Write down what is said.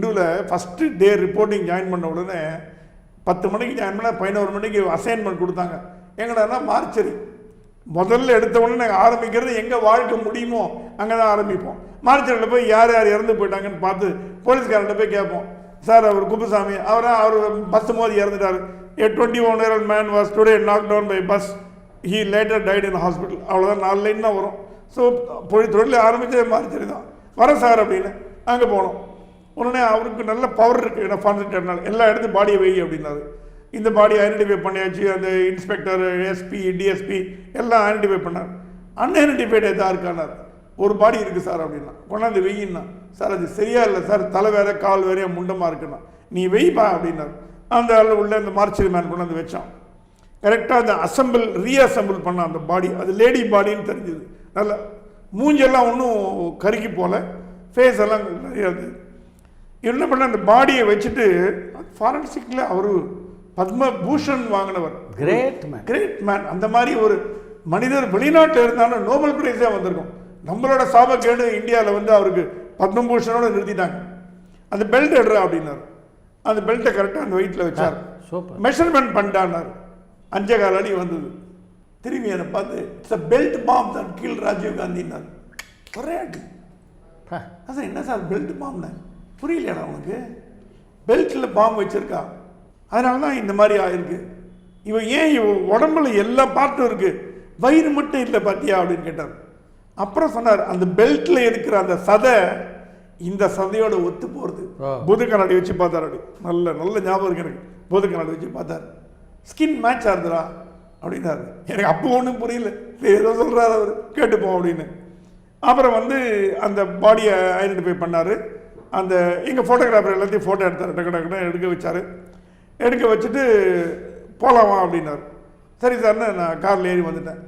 இந்துவில் first day reporting join பண்ண உடனே 10 மணிக்கு ஜாயின் பண்ணால் 11 மணிக்கு அசைன்மெண்ட் கொடுத்தாங்க. எங்கடானா மார்ச்சரி. முதல்ல எடுத்த உடனே நாங்கள் ஆரம்பிக்கிறது எங்கே வாழ்க்கை முடியுமோ அங்கே தான் ஆரம்பிப்போம். மார்ச்சரியில் போய் யார் யார் இறந்து போயிட்டாங்கன்னு பார்த்து போலீஸ்காரர்கிட்ட போய் கேட்போம். சார் அவர் குப்புசாமி அவர் பஸ் மோதி இறந்துட்டார். A 21-year-old man was today knocked down by bus. He later died in hospital. அவ்வளோதான் 4 லைன் தான் வரும். ஸோ தொழில் ஆரம்பித்ததே மார்ச்சரி தான். வரேன் சார் அப்படின்னு அங்கே போனோம். உடனே அவருக்கு நல்ல பவர் இருக்குது, ஏன்னா கான்சன்ட்ரேட்னால எல்லா இடத்துலையும் பாடியை வை அப்படின்னாரு. இந்த பாடியை ஐடென்டிஃபை பண்ணியாச்சு. அந்த இன்ஸ்பெக்டர், எஸ்பி, டிஎஸ்பி எல்லாம் ஐடென்டிஃபை பண்ணார். அன்ஐடென்டிஃபைடு எதாக இருக்கானார். ஒரு பாடி இருக்குது சார் அப்படின்னா. கொண்டாந்து வெயின்னா. சார் அது சரியா இல்லை சார், தலை வேற கால் வேறையா முண்டமாக இருக்குன்னா. நீ வெய்ப்பா அப்படின்னார். அந்த ஆள் உள்ள இந்த மார்ச்சரி மேன் கொண்டாந்து வச்சான். கரெக்டாக அந்த ரீஅசம்பிள் பண்ண அந்த பாடி, அது லேடி பாடின்னு தெரிஞ்சுது. நல்லா மூஞ்செல்லாம் ஒன்றும் கருக்கி போல, ஃபேஸ் எல்லாம் நிறையா இருந்தது. என்ன பண்ண அந்த பாடியை வச்சுட்டு ஃபாரன்சிக்கில் அவர் பத்மபூஷன் வாங்கினவர். Great man. அந்த மாதிரி ஒரு மனிதர் வெளிநாட்டில் இருந்தாலும் நோபல் பிரைஸே வந்திருக்கும். நம்மளோட சாபக்கேடு இந்தியாவில் அவருக்கு பத்மபூஷனோட நிறுத்திட்டாங்க. அந்த பெல்ட் எடுறா அப்படின்னாரு. அந்த பெல்ட்டை கரெக்டாக அந்த வெயிட்டில் வச்சார். மெஷர்மெண்ட் பண்ணிட்டான்னார். 5.25 அடி வந்தது. திரும்பி என்னை பார்த்து இட்ஸ் அ பெல்ட் பாம் தான் கீழ் ராஜீவ் காந்தின்னார். ஒரே அடி. அதான் என்ன சார் பெல்ட் பாம்னு புரியலையாடா உனக்கு? பெல்ட்டில் பாம்பு வச்சுருக்கா, அதனால தான் இந்த மாதிரி ஆயிருக்கு. இவன் ஏன் உடம்புல எல்லா பார்ட்டும் இருக்குது, வயிறு மட்டும் இல்லை பார்த்தியா அப்படின்னு கேட்டார். அப்புறம் சொன்னார், அந்த பெல்ட்டில் இருக்கிற அந்த சதை இந்த சதையோட ஒத்து போகிறது. பூத கண்ணாடி வச்சு பார்த்தார். அப்படி நல்ல ஞாபகம் இருக்கு எனக்கு. பூத கண்ணாடி வச்சு பார்த்தார். ஸ்கின் மேட்ச் ஆகுதுரா அப்படின்னாரு. எனக்கு அப்போ ஒன்றும் புரியல, ஏதோ சொல்கிறார் அவர், கேட்டுப்போம் அப்படின்னு. அப்புறம் அந்த பாடியை ஐடென்டிஃபை பண்ணார். அந்த எங்கள் ஃபோட்டோகிராஃபர் எல்லாத்தையும் ஃபோட்டோ எடுத்தார். டக்கு எடுக்க வச்சார். எடுக்க வச்சுட்டு போகலாமா அப்படின்னார். சரி சார்னு நான் காரில் ஏறி வந்துட்டேன்.